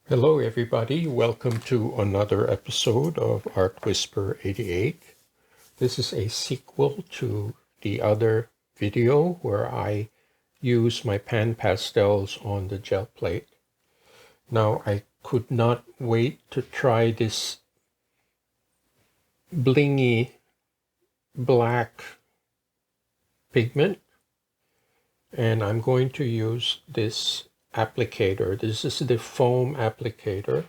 Hello everybody, welcome to another episode of Art Whisper 88. This is a sequel to the other video where I use my pan pastels on the gel plate. Now I could not wait to try this blingy black pigment, and I'm going to use this applicator. This is the foam applicator,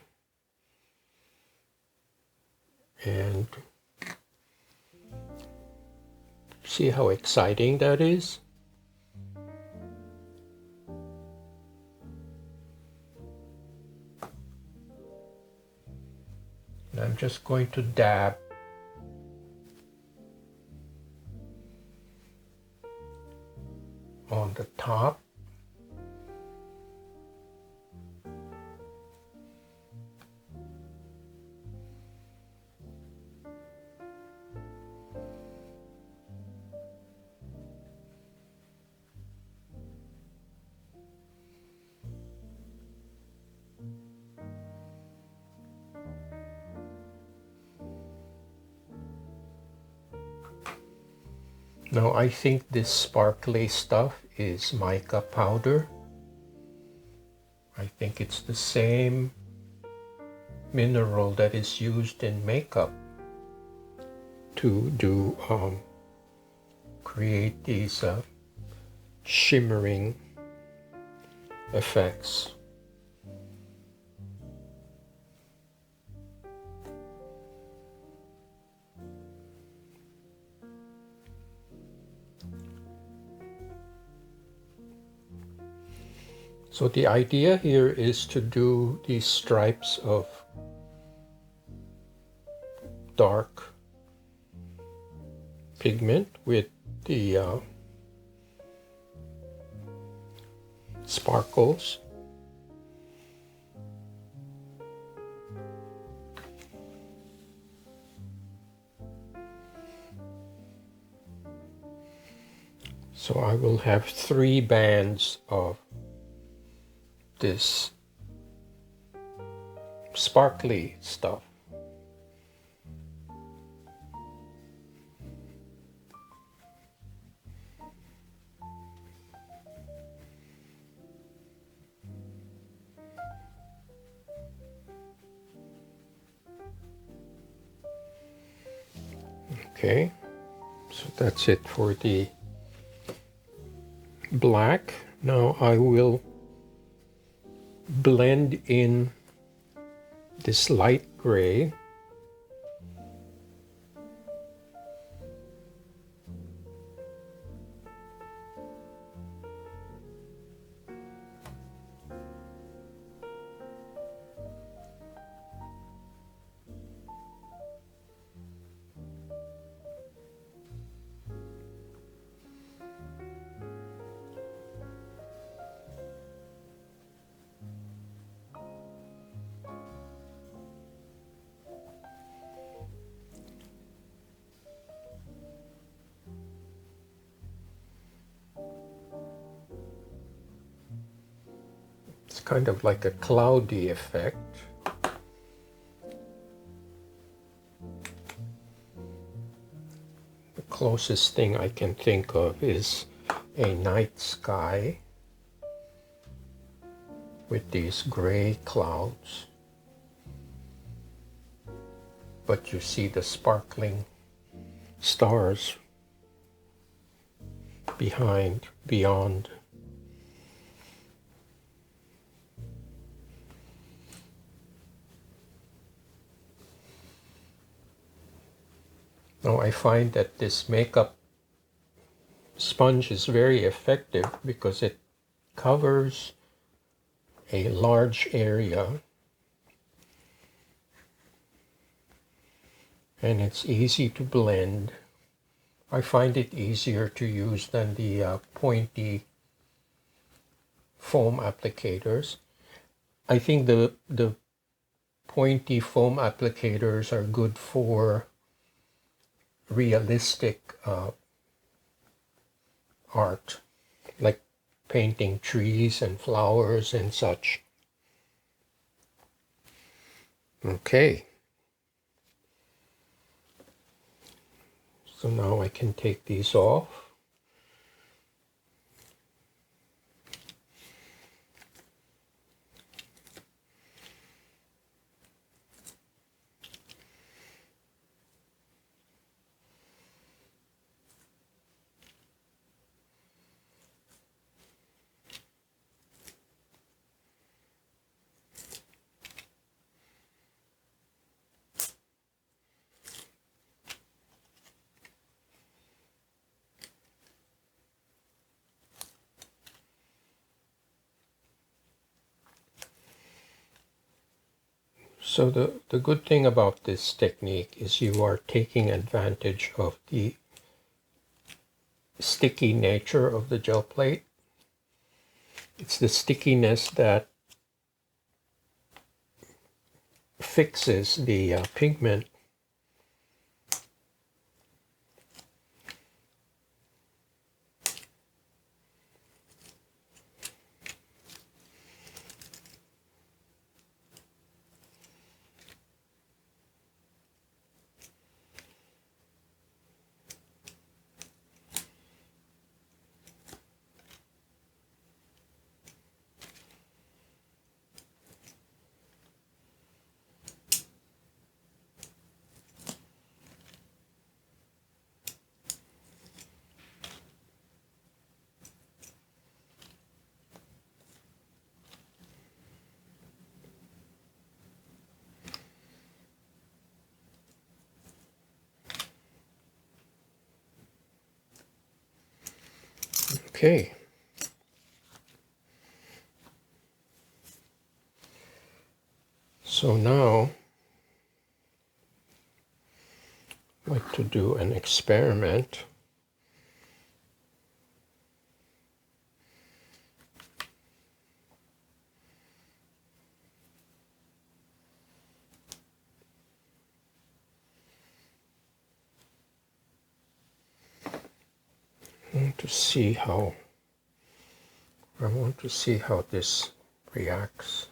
and see how exciting that is? And I'm just going to dab on the top. Now I think this sparkly stuff is mica powder. I think it's the same mineral that is used in makeup to do create these shimmering effects. So the idea here is to do these stripes of dark pigment with the sparkles. So I will have 3 bands of this sparkly stuff. Okay, so that's it for the black. Now I will blend in this light gray. It's kind of like a cloudy effect. The closest thing I can think of is a night sky with these gray clouds. But you see the sparkling stars beyond. Now I find that this makeup sponge is very effective because it covers a large area and it's easy to blend. I find it easier to use than the pointy foam applicators. I think the pointy foam applicators are good for realistic art, like painting trees and flowers and such. Okay, so now I can take these off. So the good thing about this technique is you are taking advantage of the sticky nature of the gel plate. It's the stickiness that fixes the pigment. Okay. So now I'd like to do an experiment. I want to see how this reacts.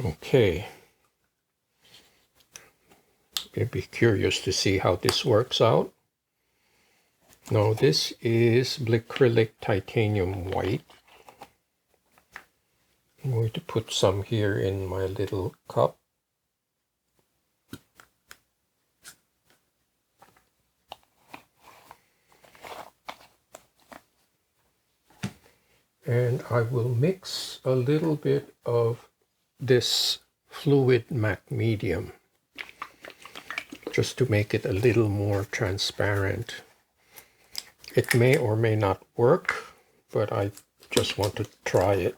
Okay. You'd be curious to see how this works out. Now this is acrylic titanium white. I'm going to put some here in my little cup. And I will mix a little bit of this fluid matte medium just to make it a little more transparent. It may or may not work, but I just want to try it.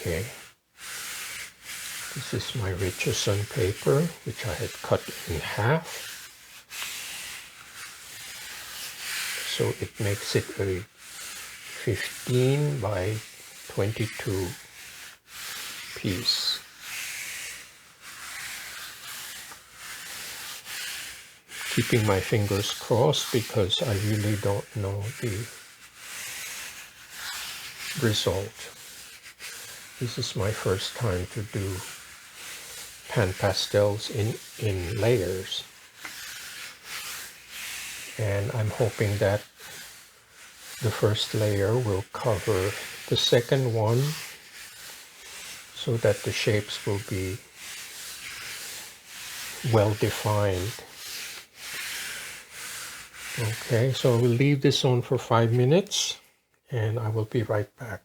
Okay. This is my Richardson paper, which I had cut in half. So it makes it a 15 by 22 piece. Keeping my fingers crossed because I really don't know the result. This is my first time to do pan pastels in layers. And I'm hoping that the first layer will cover the second one so that the shapes will be well defined. Okay, so I will leave this on for 5 minutes and I will be right back.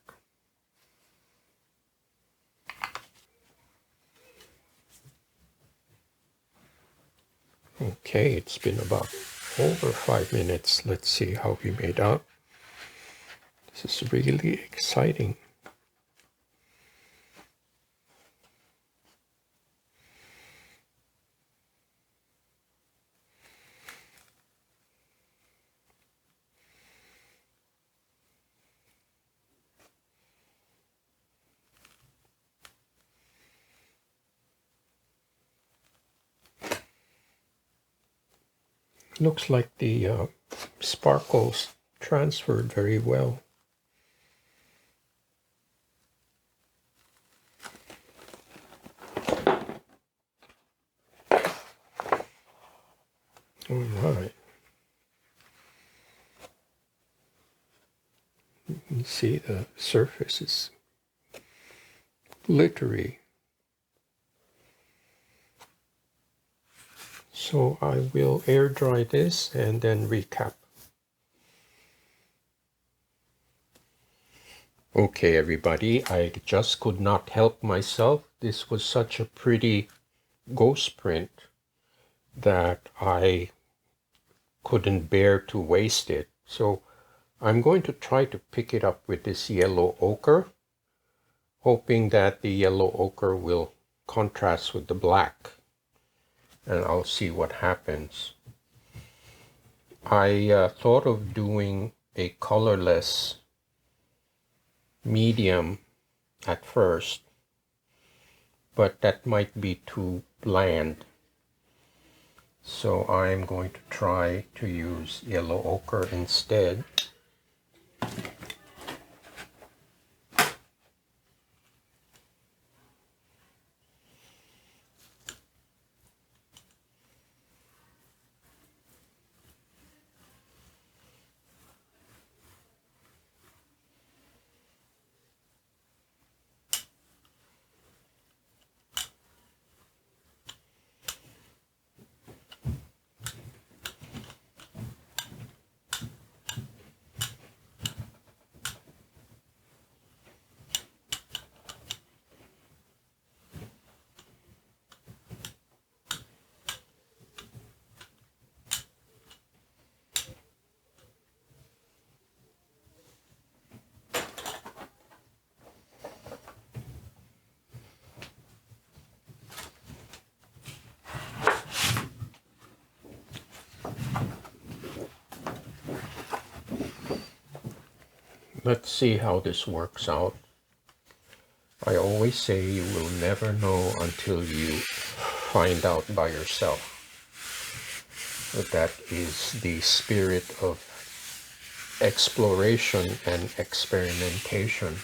Okay, it's been about over 5 minutes. Let's see how we made out. This is really exciting. Looks like the sparkles transferred very well. All right. You see the surface is glittery. So I will air dry this and then recap. Okay, everybody, I just could not help myself. This was such a pretty ghost print that I couldn't bear to waste it. So I'm going to try to pick it up with this yellow ochre, hoping that the yellow ochre will contrast with the black. And I'll see what happens. I thought of doing a colorless medium at first, but that might be too bland. So I'm going to try to use yellow ochre instead. Let's see how this works out. I always say you will never know until you find out by yourself. But that is the spirit of exploration and experimentation.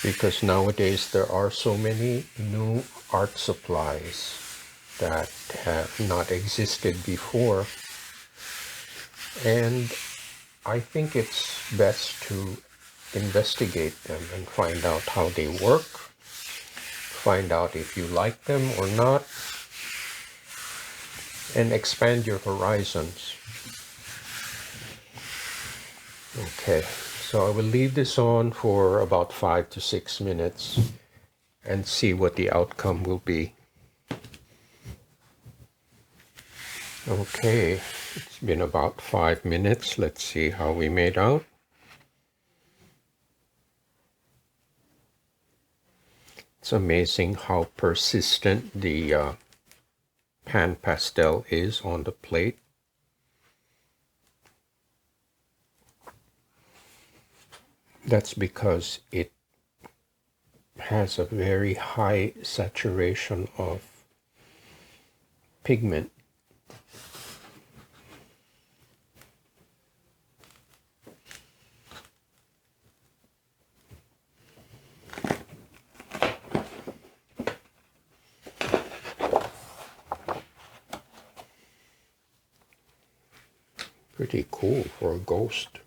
Because nowadays there are so many new art supplies that have not existed before. And I think it's best to investigate them and find out how they work, find out if you like them or not, and expand your horizons. Okay, so I will leave this on for about 5 to 6 minutes and see what the outcome will be. Okay, it's been about 5 minutes. Let's see how we made out. It's amazing how persistent the pan pastel is on the plate. That's because it has a very high saturation of pigment. Pretty cool for a ghost.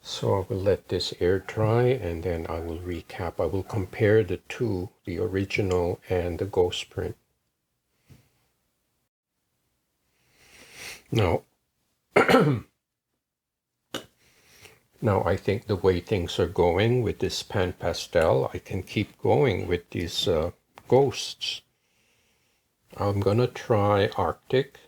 So I will let this air dry and then I will recap. I will compare the two, the original and the ghost print. Now, now I think the way things are going with this pan pastel, I can keep going with these ghosts. I'm gonna try Arctic.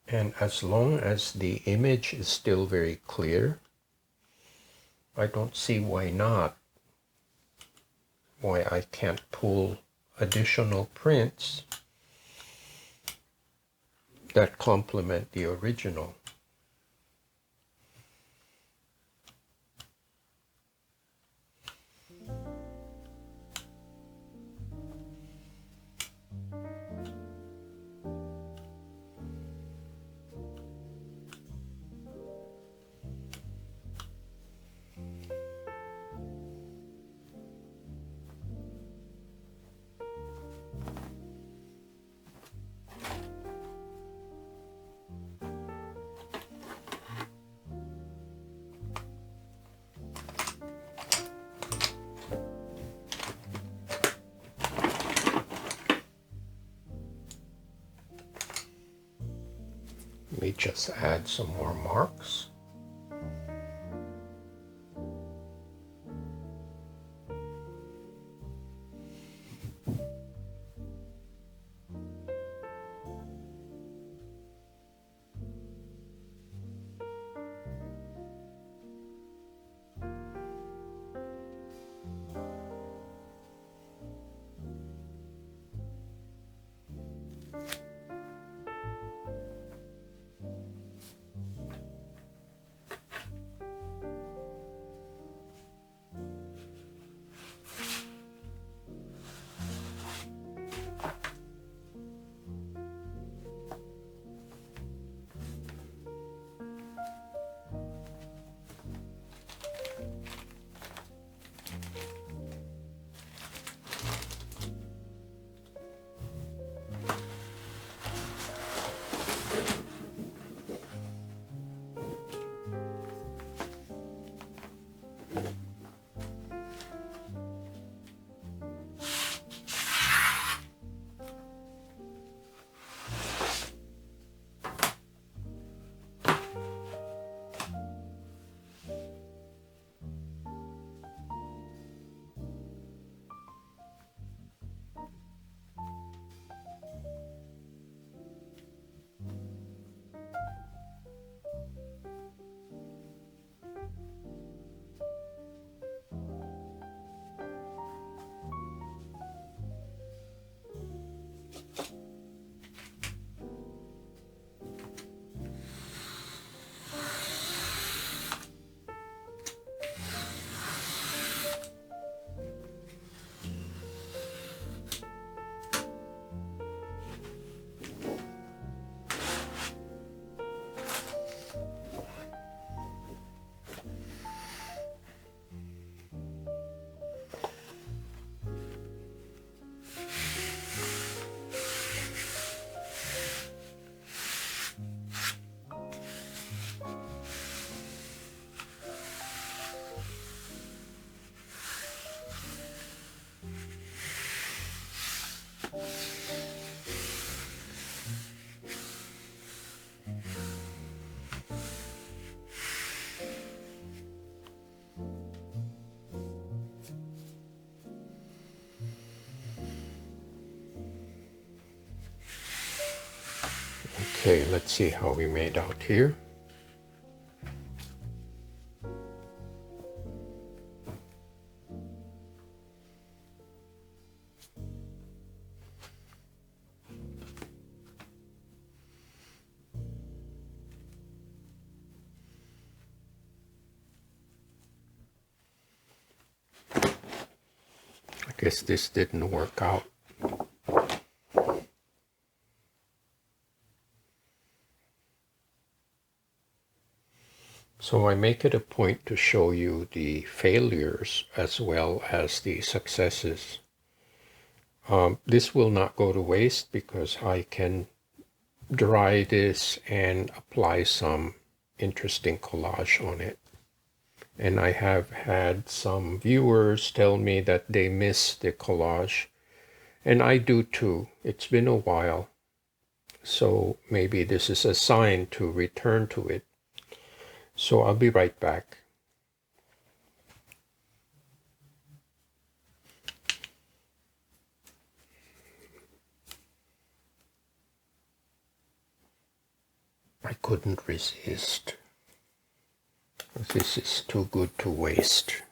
And as long as the image is still very clear, I don't see why not. Why I can't pull additional prints that complement the original. Let me just add some more marks. Okay, let's see how we made out here. I guess this didn't work out. So I make it a point to show you the failures as well as the successes. This will not go to waste because I can dry this and apply some interesting collage on it. And I have had some viewers tell me that they miss the collage, and I do too. It's been a while, so maybe this is a sign to return to it. So I'll be right back. I couldn't resist. This is too good to waste.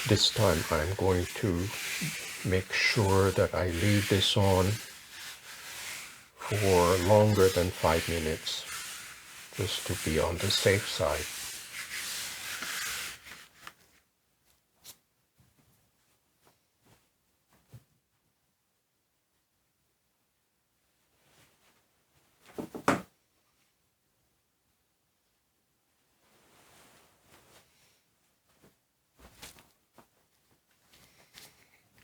This time I'm going to make sure that I leave this on for longer than 5 minutes, just to be on the safe side.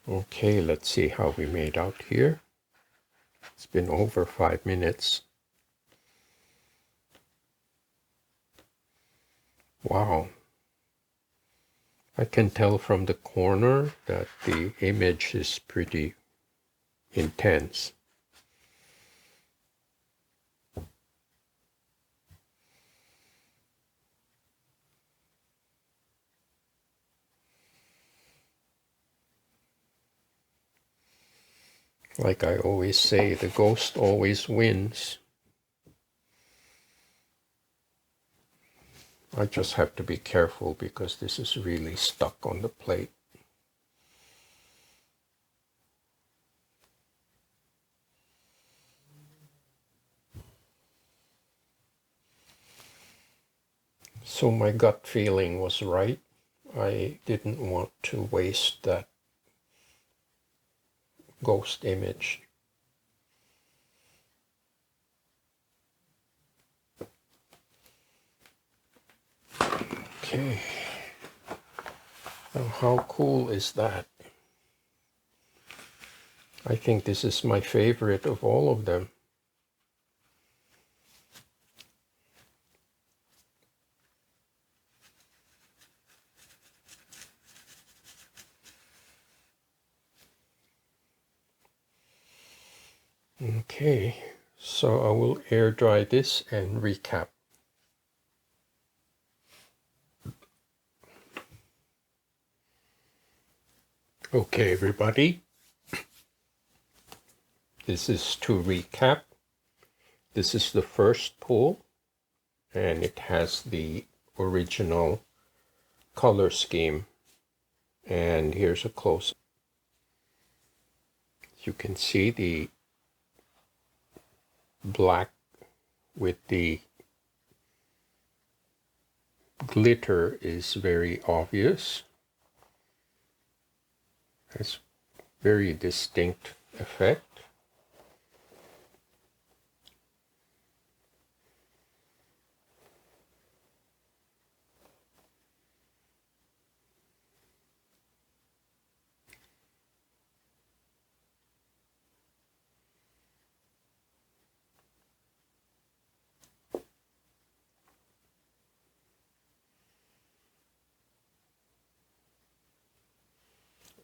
Okay, let's see how we made out here. It's been over 5 minutes. Wow. I can tell from the corner that the image is pretty intense. Like I always say, the ghost always wins. I just have to be careful because this is really stuck on the plate. So my gut feeling was right. I didn't want to waste that ghost image. Okay. Now how cool is that? I think this is my favorite of all of them. Okay, so I will air dry this and recap. Okay, everybody, this is to recap. This is the first pull, and it has the original color scheme. And here's a close-up. You can see the black with the glitter is very obvious. It's very distinct effect.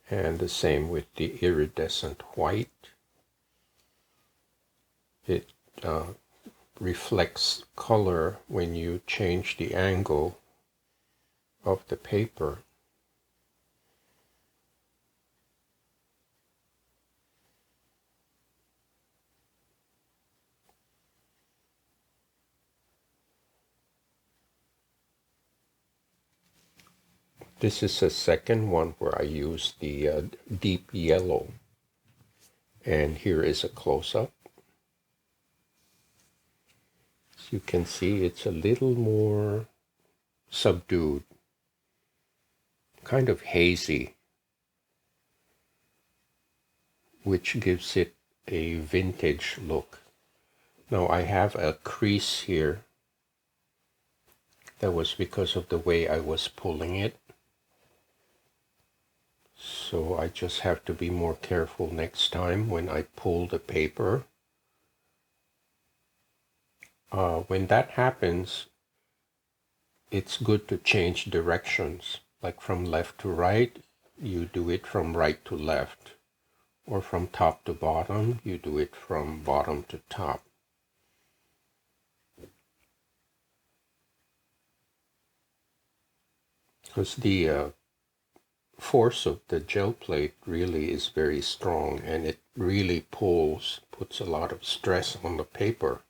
And the same with the iridescent white. It reflects color when you change the angle of the paper. This is a second one where I use the deep yellow. And here is a close-up. As you can see, it's a little more subdued, kind of hazy, which gives it a vintage look. Now I have a crease here. That was because of the way I was pulling it. So I just have to be more careful next time when I pull the paper. When that happens, it's good to change directions. Like from left to right, you do it from right to left. Or from top to bottom, you do it from bottom to top. Because the force of the gel plate really is very strong, and it really puts a lot of stress on the paper.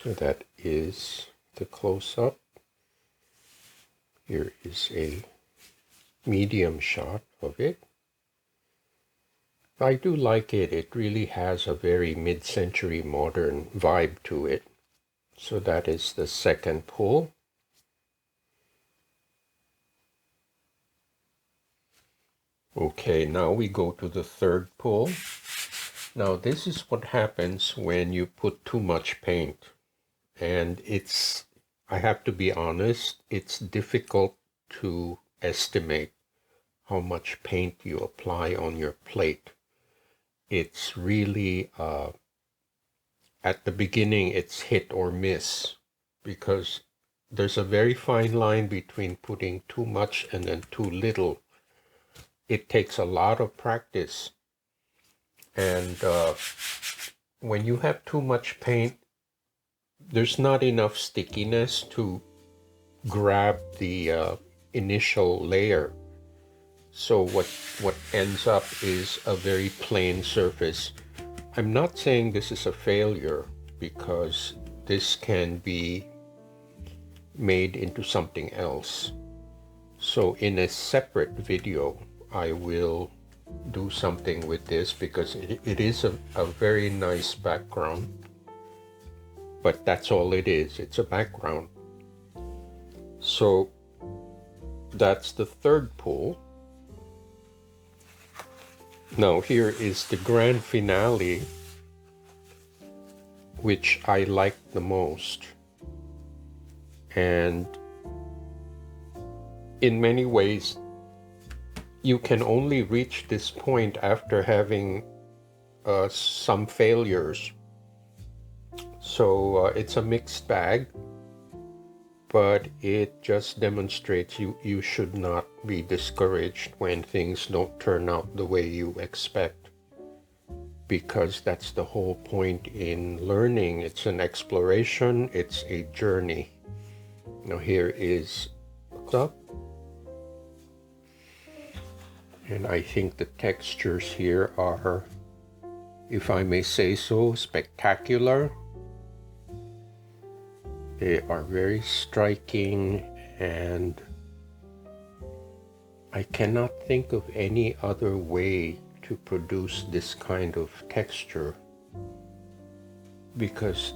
So that is the close-up. Here is a medium shot of it. I do like it. It really has a very mid-century modern vibe to it. So that is the second pull. Okay, now we go to the third pull. Now this is what happens when you put too much paint. And I have to be honest, it's difficult to estimate how much paint you apply on your plate. It's really, at the beginning, it's hit or miss, because there's a very fine line between putting too much and then too little. It takes a lot of practice. And when you have too much paint, there's not enough stickiness to grab the initial layer. So what ends up is a very plain surface. I'm not saying this is a failure, because this can be made into something else. So in a separate video, I will do something with this, because it is a very nice background. But that's all it is. It's a background. So that's the third pull. Now here is the grand finale, which I like the most. And in many ways, you can only reach this point after having some failures. So it's a mixed bag, but it just demonstrates you should not be discouraged when things don't turn out the way you expect, because that's the whole point in learning. It's an exploration, it's a journey. Now here is up, and I think the textures here are, if I may say so, spectacular. They are very striking, and I cannot think of any other way to produce this kind of texture, because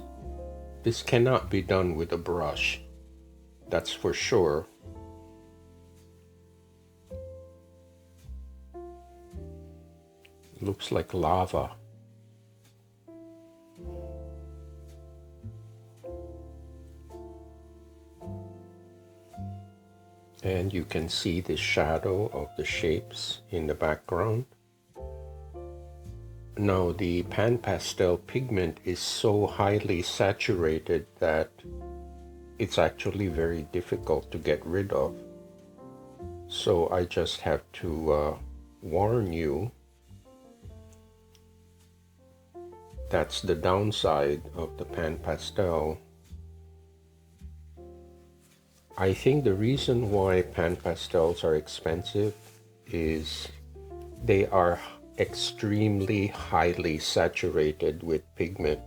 this cannot be done with a brush, that's for sure. It looks like lava. And you can see the shadow of the shapes in the background. Now the pan pastel pigment is so highly saturated that it's actually very difficult to get rid of. So I just have to warn you, that's the downside of the pan pastel. I think the reason why pan pastels are expensive is they are extremely highly saturated with pigment,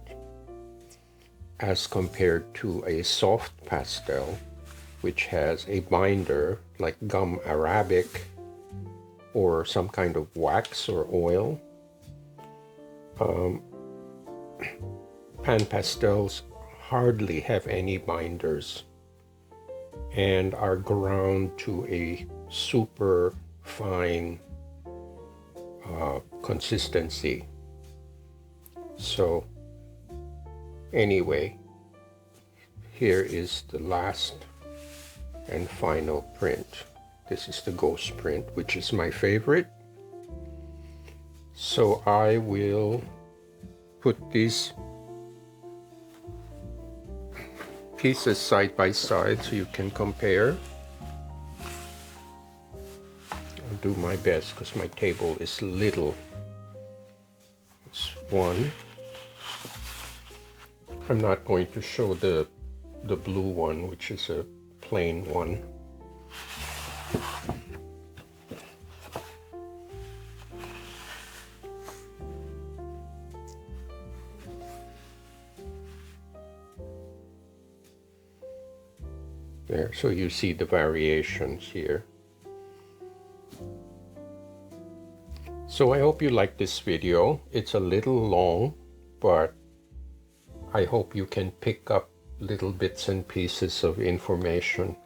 as compared to a soft pastel, which has a binder like gum arabic or some kind of wax or oil. Pan pastels hardly have any binders and are ground to a super fine consistency. So anyway, here is the last and final print. This is the ghost print, which is my favorite. So I will put these pieces side by side so you can compare. I'll do my best because my table is little. It's one. I'm not going to show the blue one, which is a plain one. There, so you see the variations here. So I hope you like this video. It's a little long, but I hope you can pick up little bits and pieces of information,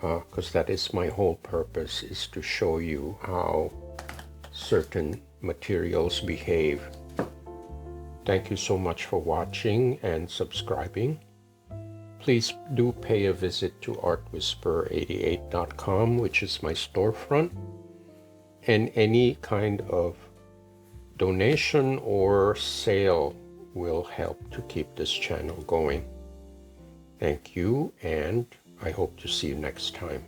because that is my whole purpose, is to show you how certain materials behave. Thank you so much for watching and subscribing. Please do pay a visit to artwhisperer88.com, which is my storefront, and any kind of donation or sale will help to keep this channel going. Thank you, and I hope to see you next time.